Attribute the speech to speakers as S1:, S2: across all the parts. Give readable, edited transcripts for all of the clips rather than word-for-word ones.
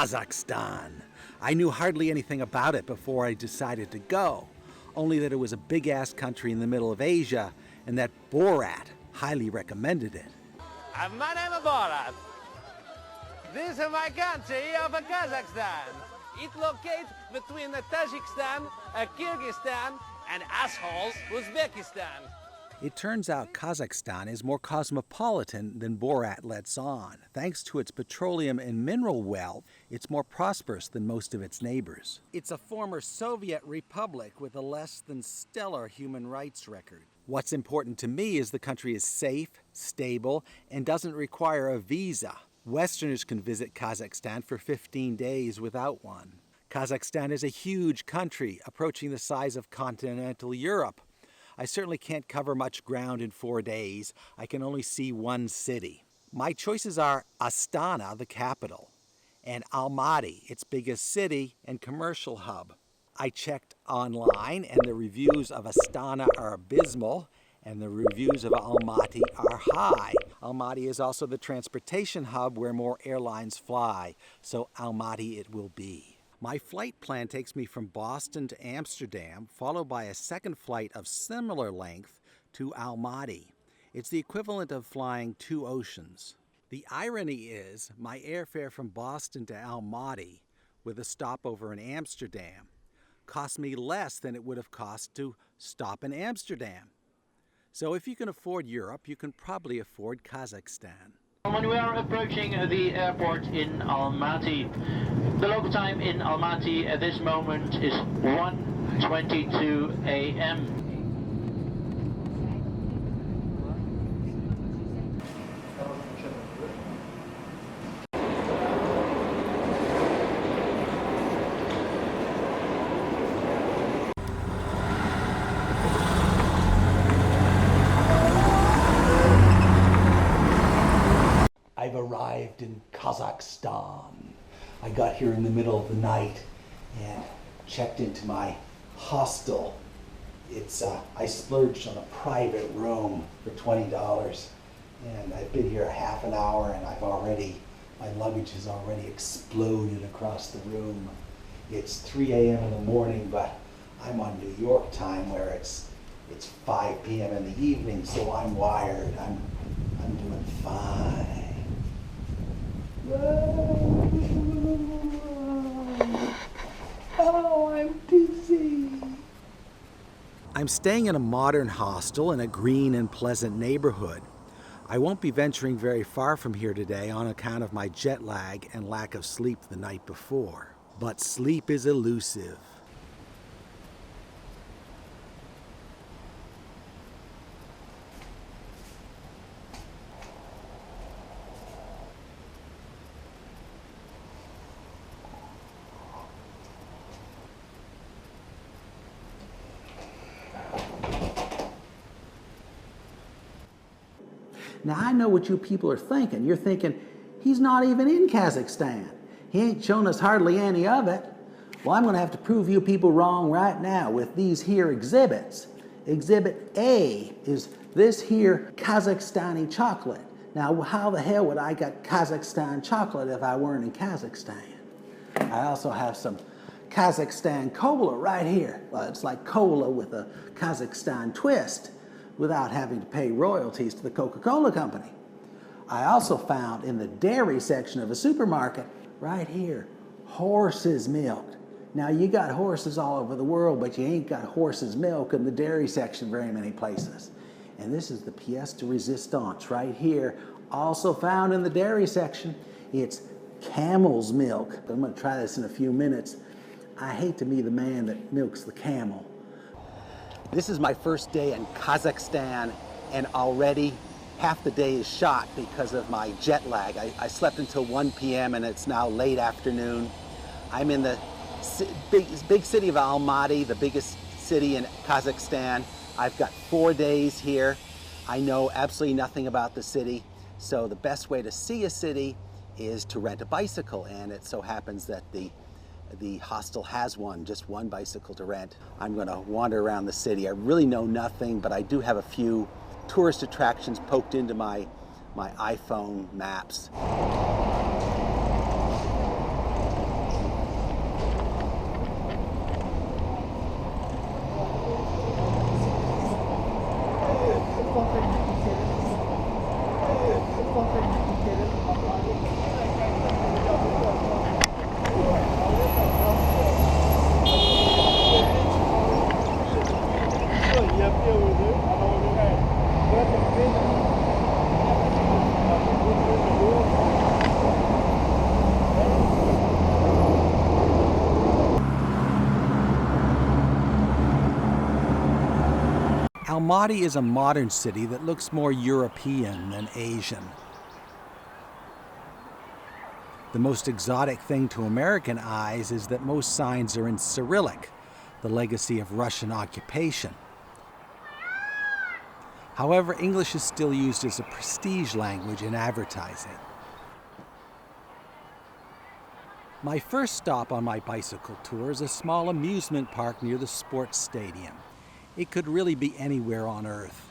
S1: Kazakhstan. I knew hardly anything about it before I decided to go, only that it was a big-ass country in the middle of Asia and that Borat highly recommended it.
S2: My name is Borat. This is my country of Kazakhstan. It locates between Tajikistan, Kyrgyzstan, and assholes Uzbekistan.
S1: It turns out Kazakhstan is more cosmopolitan than Borat lets on. Thanks to its petroleum and mineral wealth, it's more prosperous than most of its neighbors. It's a former Soviet republic with a less than stellar human rights record. What's important to me is the country is safe, stable, and doesn't require a visa. Westerners can visit Kazakhstan for 15 days without one. Kazakhstan is a huge country, approaching the size of continental Europe. I certainly can't cover much ground in 4 days. I can only see one city. My choices are Astana, the capital, and Almaty, its biggest city and commercial hub. I checked online and the reviews of Astana are abysmal and the reviews of Almaty are high. Almaty is also the transportation hub where more airlines fly, so Almaty it will be. My flight plan takes me from Boston to Amsterdam, followed by a second flight of similar length to Almaty. It's the equivalent of flying 2 oceans. The irony is, my airfare from Boston to Almaty, with a stopover in Amsterdam, cost me less than it would have cost to stop in Amsterdam. So if you can afford Europe, you can probably afford Kazakhstan.
S3: When we are approaching the airport in Almaty, the local time in Almaty at this moment is 1:22 a.m.
S1: I've arrived in Kazakhstan. I got here in the middle of the night and checked into my hostel. I splurged on a private room for $20, and I've been here half an hour and my luggage has already exploded across the room. It's 3 a.m. in the morning, but I'm on New York time where it's 5 p.m. in the evening, so I'm wired. I'm doing fine. Oh, I'm dizzy. I'm staying in a modern hostel in a green and pleasant neighborhood. I won't be venturing very far from here today on account of my jet lag and lack of sleep the night before. But sleep is elusive. Now, I know what you people are thinking. You're thinking, he's not even in Kazakhstan. He ain't shown us hardly any of it. Well, I'm going to have to prove you people wrong right now with these here exhibits. Exhibit A is this here Kazakhstani chocolate. Now, how the hell would I get Kazakhstan chocolate if I weren't in Kazakhstan? I also have some Kazakhstan cola right here. It's like cola with a Kazakhstan twist, without having to pay royalties to the Coca-Cola company. I also found in the dairy section of a supermarket, right here, horse's milk. Now, you got horses all over the world, but you ain't got horse's milk in the dairy section very many places. And this is the pièce de résistance right here, also found in the dairy section. It's camel's milk. I'm gonna try this in a few minutes. I hate to be the man that milks the camel. This is my first day in Kazakhstan, and already half the day is shot because of my jet lag. I slept until 1 p.m. and it's now late afternoon. I'm in the big city of Almaty, the biggest city in Kazakhstan. I've got 4 days here. I know absolutely nothing about the city, so the best way to see a city is to rent a bicycle, and it so happens that the hostel has one, just one bicycle to rent. I'm going to wander around the city. I really know nothing, but I do have a few tourist attractions poked into my iPhone maps. Almaty is a modern city that looks more European than Asian. The most exotic thing to American eyes is that most signs are in Cyrillic, the legacy of Russian occupation. However, English is still used as a prestige language in advertising. My first stop on my bicycle tour is a small amusement park near the sports stadium. It could really be anywhere on Earth.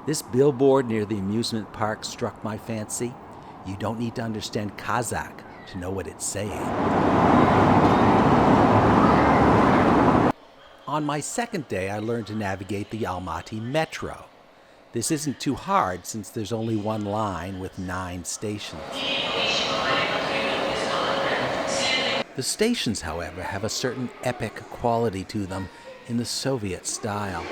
S1: This billboard near the amusement park struck my fancy. You don't need to understand Kazakh to know what it's saying. On my second day, I learned to navigate the Almaty metro. This isn't too hard since there's only one line with 9 stations. The stations, however, have a certain epic quality to them in the Soviet style.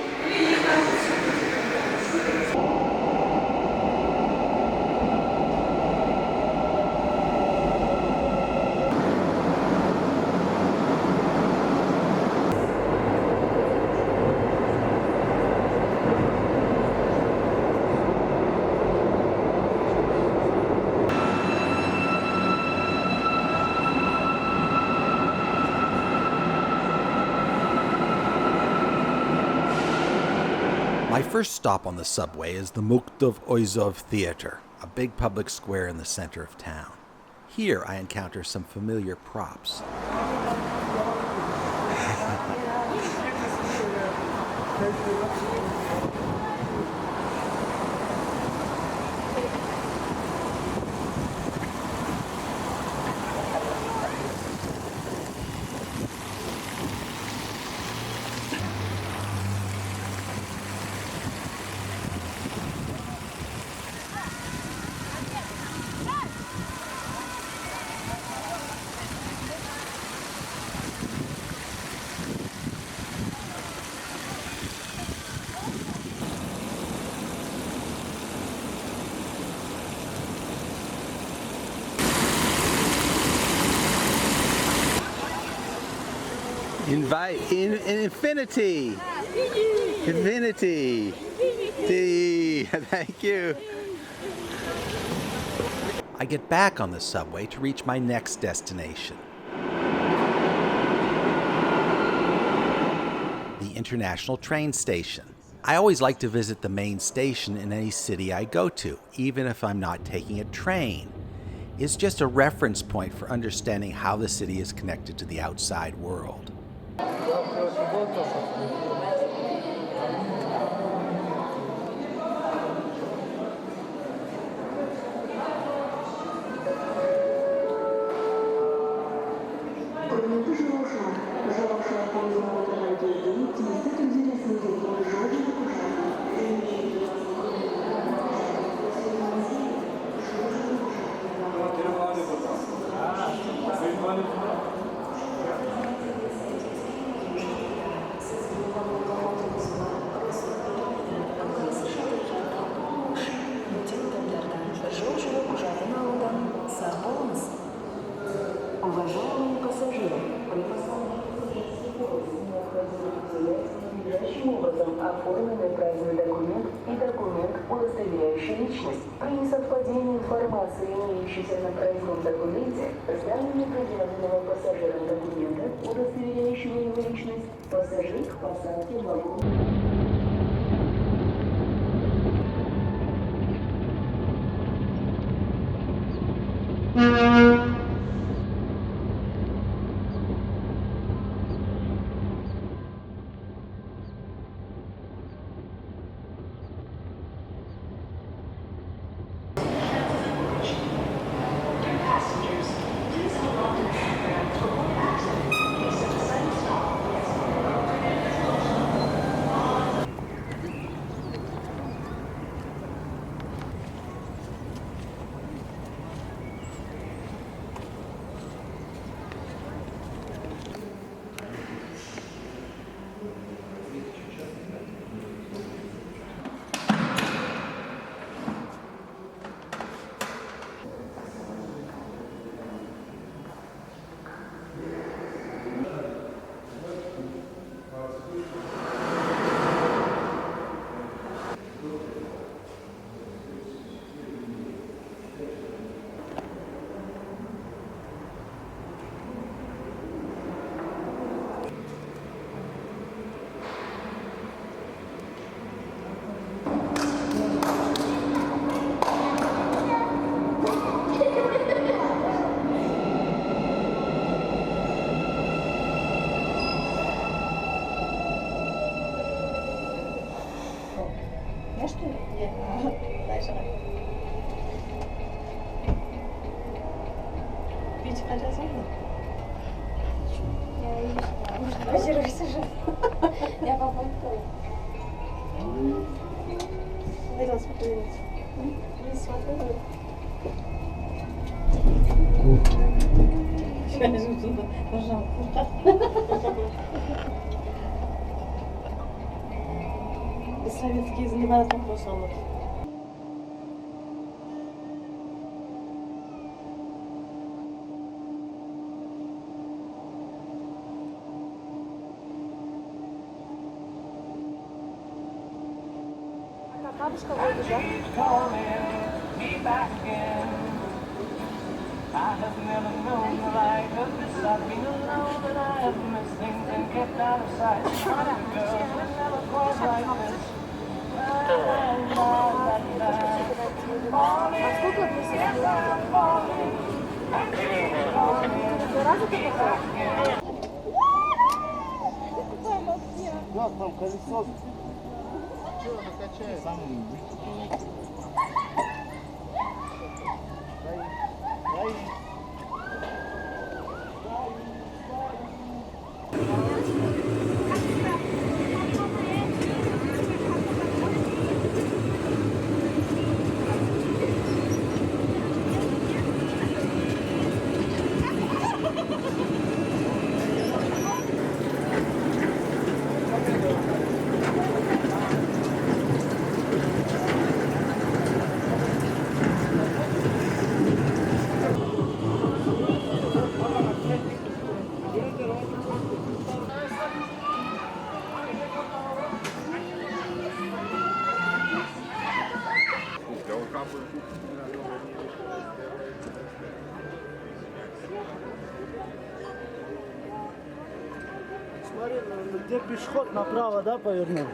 S1: My first stop on the subway is the Muktov Oizov Theater, a big public square in the center of town. Here I encounter some familiar props. Infinity. Infinity. Thank you. I get back on the subway to reach my next destination. The International Train Station. I always like to visit the main station in any city I go to, even if I'm not taking a train. It's just a reference point for understanding how the city is connected to the outside world.
S4: Уважаемые пассажиры, при посадке надлежащим образом оформленный проездной документ и документ, удостоверяющий личность. При несовпадении информации, имеющейся на проездном документе, с данными предъявленного пассажиром документа, удостоверяющего его личность, пассажир к посадке в вагон.
S5: Я попробую. Хотел смотреть. Не смотрю. Советские занимают вопросом. Бабушка будет, да? А сколько присутствует? Два раза ты попал?
S6: Да, там колесо. Что она качает? Самым дай. Где пешеход направо, да, повернул?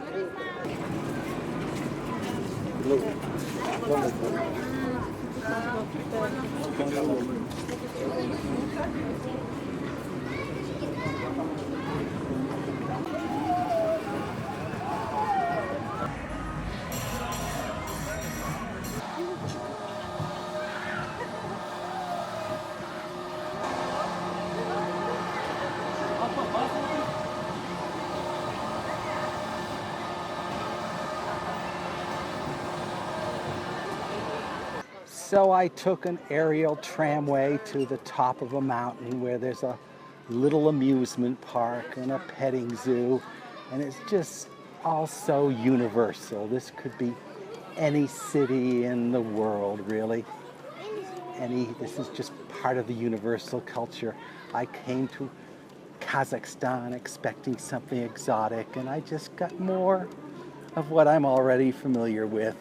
S1: So I took an aerial tramway to the top of a mountain where there's a little amusement park and a petting zoo, and it's just all so universal. This could be any city in the world, really. This is just part of the universal culture. I came to Kazakhstan expecting something exotic, and I just got more of what I'm already familiar with.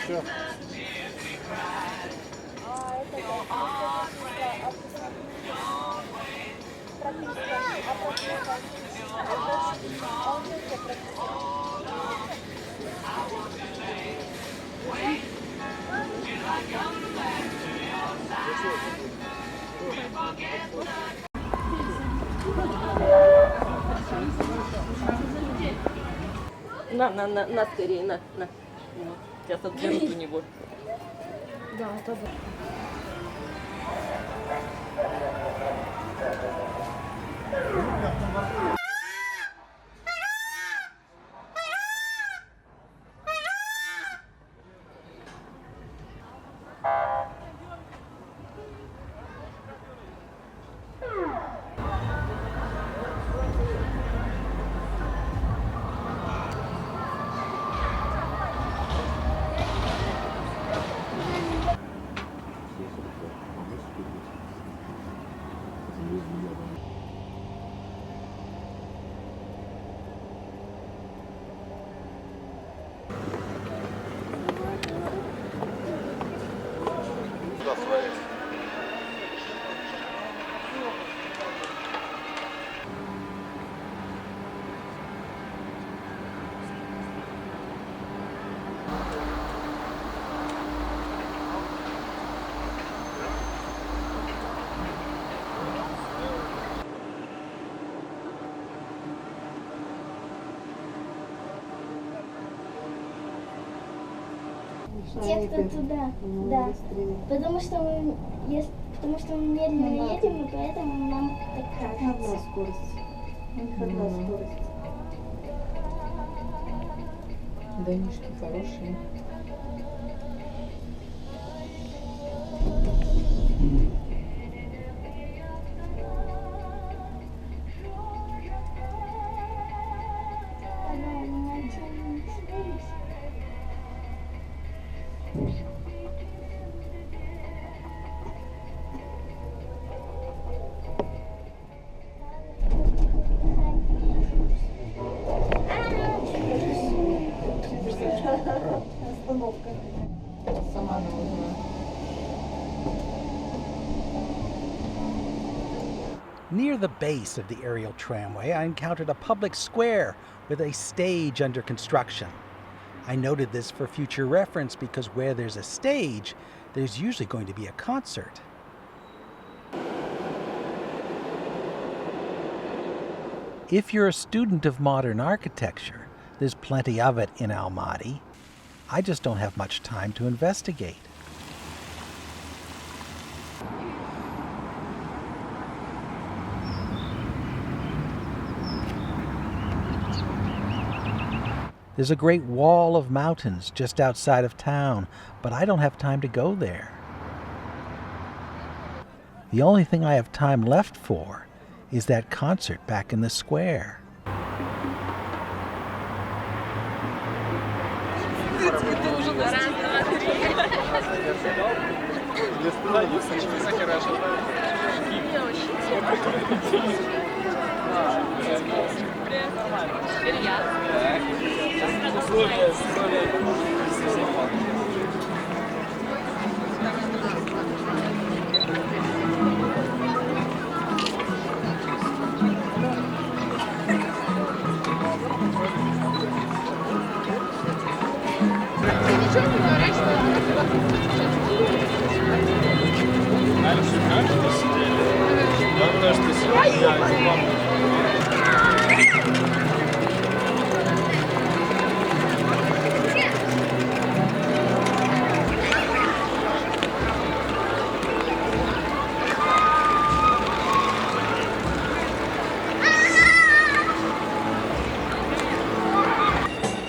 S6: Все.
S5: На, скорее, на. Сейчас отберут у него. Да, это да.
S7: Те, кто туда, да. Потому что мы медленно едем, и поэтому нам так кажется.
S5: Скорость. Одна скорость. Домишки хорошие.
S1: Near the base of the aerial tramway, I encountered a public square with a stage under construction. I noted this for future reference because where there's a stage, there's usually going to be a concert. If you're a student of modern architecture, there's plenty of it in Almaty. I just don't have much time to investigate. There's a great wall of mountains just outside of town, but I don't have time to go there. The only thing I have time left for is that concert back in the square.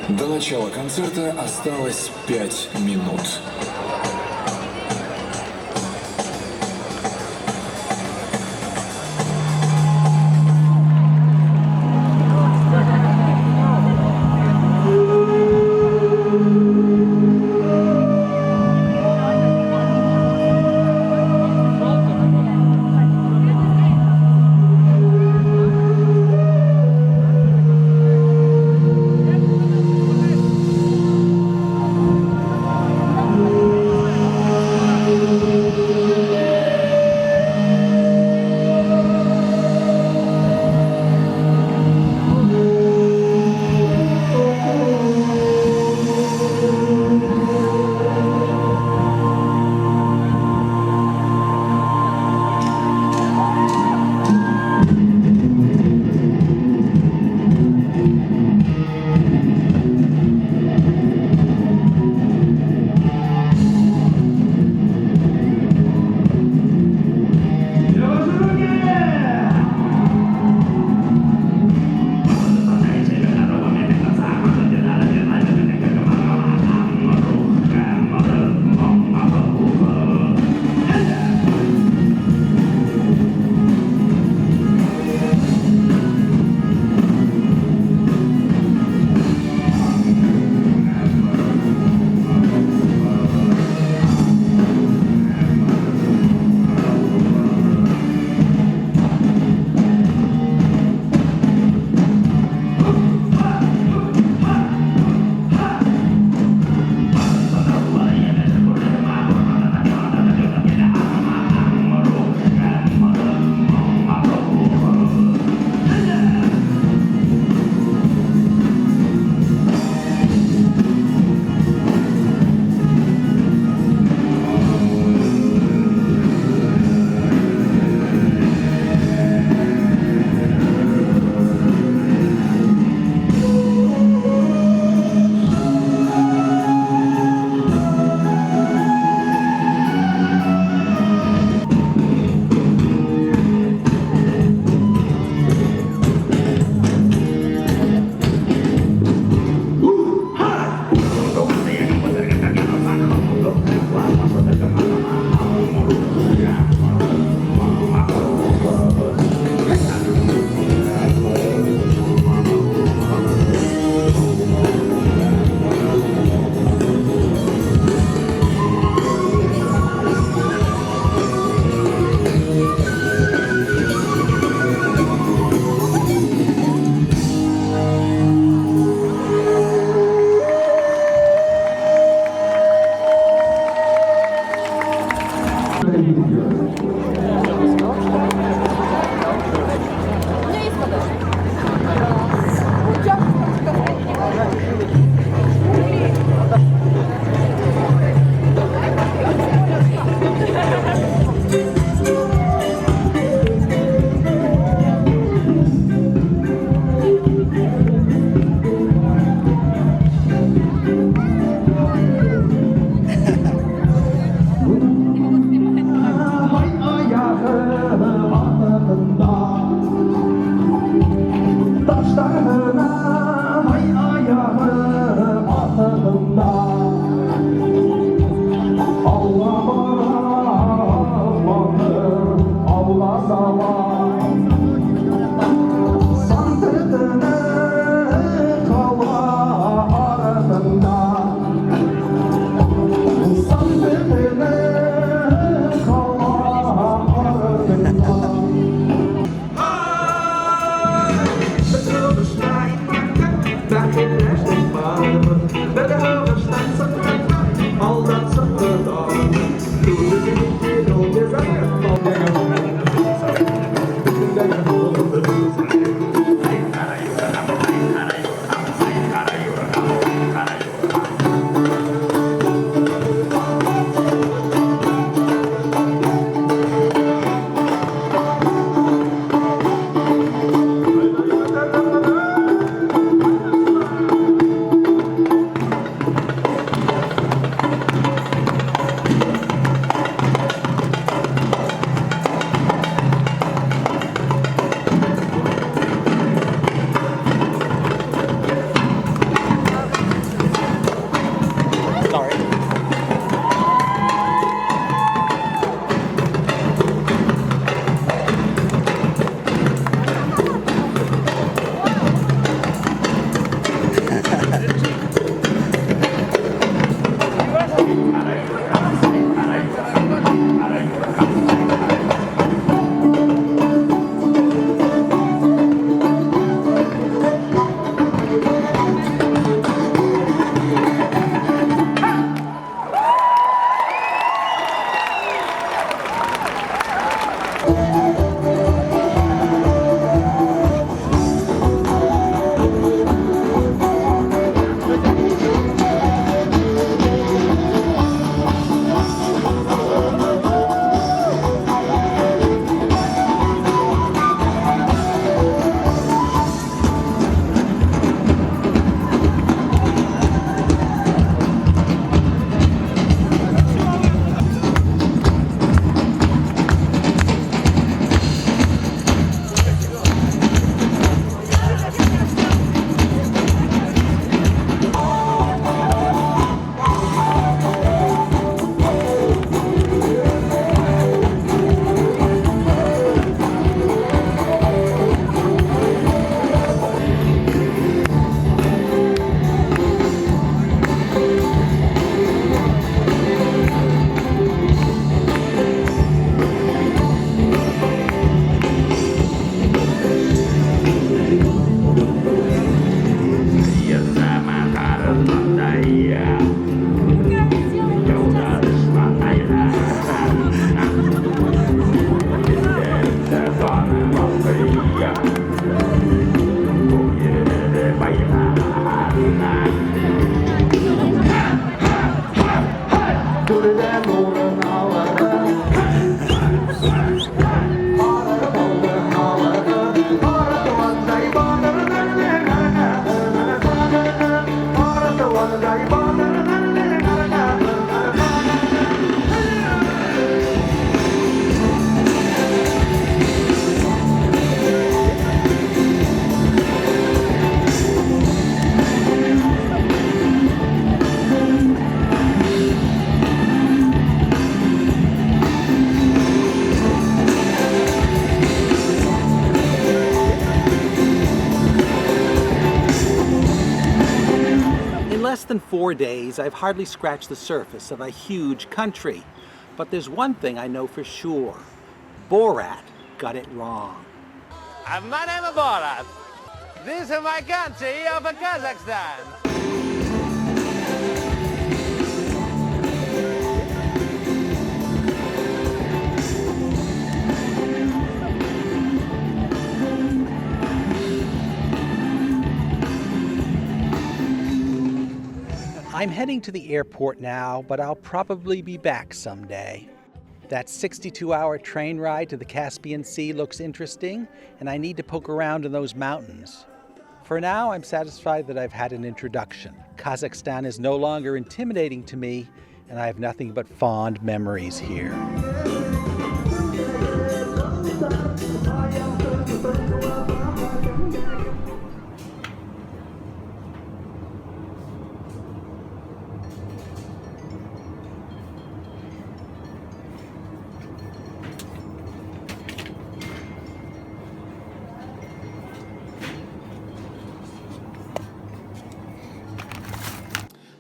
S8: До начала концерта осталось 5 минут.
S1: than 4 days, I've hardly scratched the surface of a huge country. But there's one thing I know for sure. Borat got it wrong.
S2: My name is Borat. This is my country of Kazakhstan.
S1: I'm heading to the airport now, but I'll probably be back someday. That 62-hour train ride to the Caspian Sea looks interesting, and I need to poke around in those mountains. For now, I'm satisfied that I've had an introduction. Kazakhstan is no longer intimidating to me, and I have nothing but fond memories here.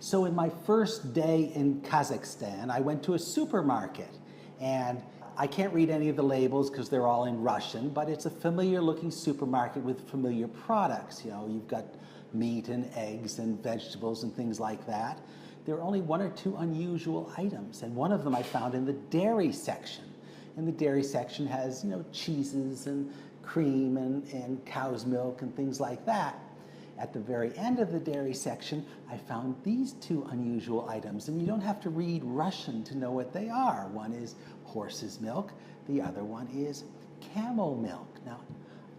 S1: So in my first day in Kazakhstan, I went to a supermarket, and I can't read any of the labels because they're all in Russian, but it's a familiar looking supermarket with familiar products. You know, you've got meat and eggs and vegetables and things like that. There are only 1 or 2 unusual items, and one of them I found in the dairy section. And the dairy section has, you know, cheeses and cream and cow's milk and things like that. At the very end of the dairy section, I found these 2 unusual items, and you don't have to read Russian to know what they are. One is horse's milk, the other one is camel milk. Now,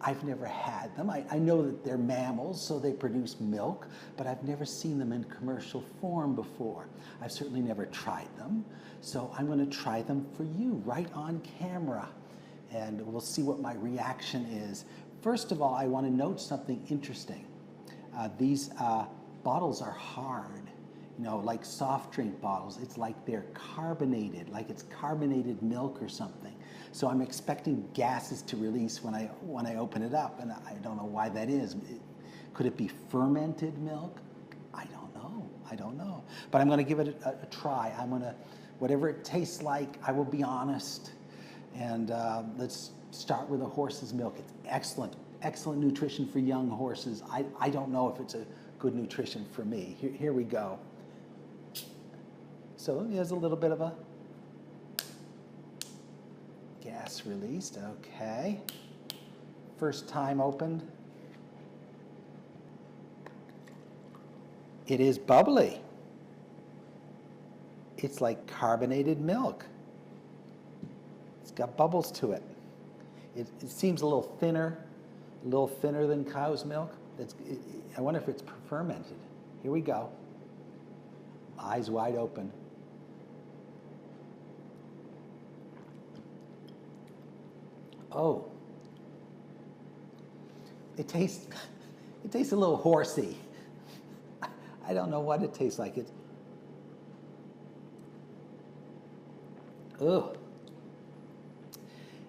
S1: I've never had them. I know that they're mammals, so they produce milk, but I've never seen them in commercial form before. I've certainly never tried them, so I'm going to try them for you right on camera, and we'll see what my reaction is. First of all, I want to note something interesting. These bottles are hard, you know, like soft drink bottles. It's like they're carbonated, like it's carbonated milk or something. So I'm expecting gases to release when I open it up, and I don't know why that is. Could it be fermented milk? I don't know. But I'm going to give it a try. Whatever it tastes like, I will be honest. And let's start with the horse's milk. It's excellent nutrition for young horses. I don't know if it's a good nutrition for me. Here we go. So there's a little bit of a gas released. Okay. First time opened. It is bubbly. It's like carbonated milk. It's got bubbles to it. It seems a little thinner than cow's milk. I wonder if it's fermented. Here we go. Eyes wide open. Oh. It tastes a little horsey. I don't know what it tastes like. Ugh.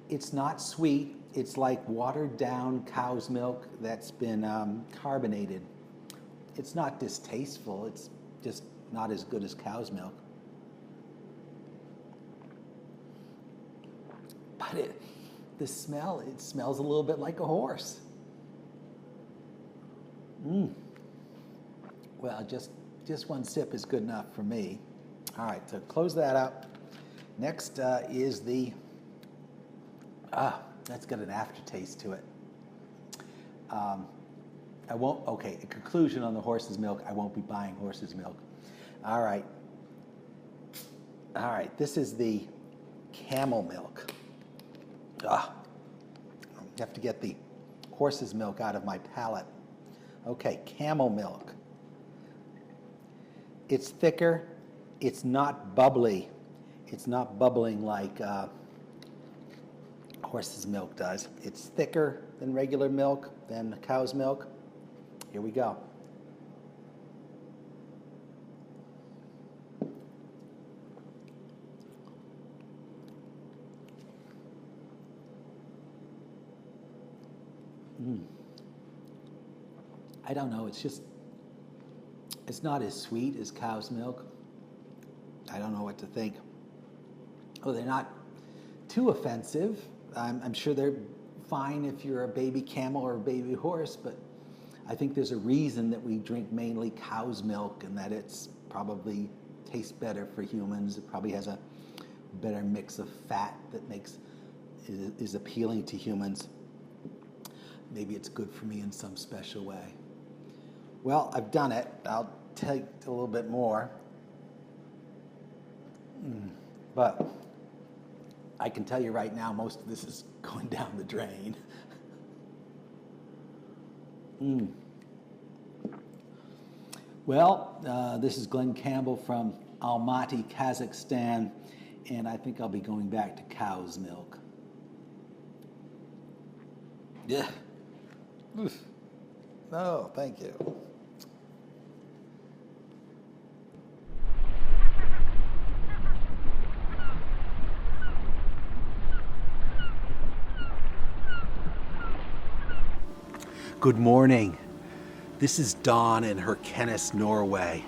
S1: It's not sweet. It's like watered down cow's milk that's been carbonated. It's not distasteful. It's just not as good as cow's milk. But the smell, it smells a little bit like a horse. Well, just one sip is good enough for me. All right, so close that up. Next is the, that's got an aftertaste to it. A conclusion on the horse's milk, I won't be buying horse's milk. All right, this is the camel milk. I have to get the horse's milk out of my palate. Okay, camel milk. It's thicker, it's not bubbly. It's not bubbling like horse's milk does. It's thicker than regular milk, than cow's milk. Here we go. I don't know, it's It's not as sweet as cow's milk. I don't know what to think. Oh, they're not too offensive. I'm sure they're fine if you're a baby camel or a baby horse, but I think there's a reason that we drink mainly cow's milk and that it's probably tastes better for humans. It probably has a better mix of fat that is appealing to humans. Maybe it's good for me in some special way. Well, I've done it. I'll take a little bit more. But I can tell you right now, most of this is going down the drain. Well, this is Glenn Campbell from Almaty, Kazakhstan, and I think I'll be going back to cow's milk. Yeah. No, thank you. Good morning. This is dawn in Herkenes, Norway,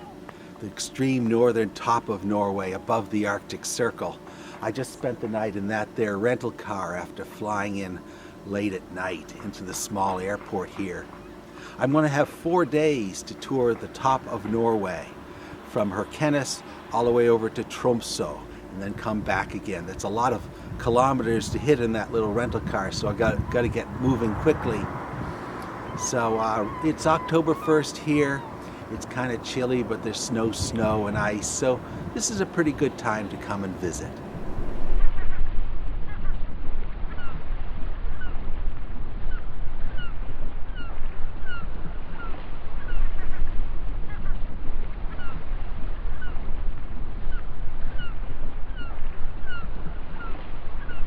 S1: the extreme northern top of Norway above the Arctic Circle. I just spent the night in that there rental car after flying in late at night into the small airport here. I'm going to have 4 days to tour the top of Norway, from Herkenes all the way over to Tromsø, and then come back again. That's a lot of kilometers to hit in that little rental car, so I got to get moving quickly. So it's October 1st here. It's kind of chilly, but there's snow and ice, so this is a pretty good time to come and visit.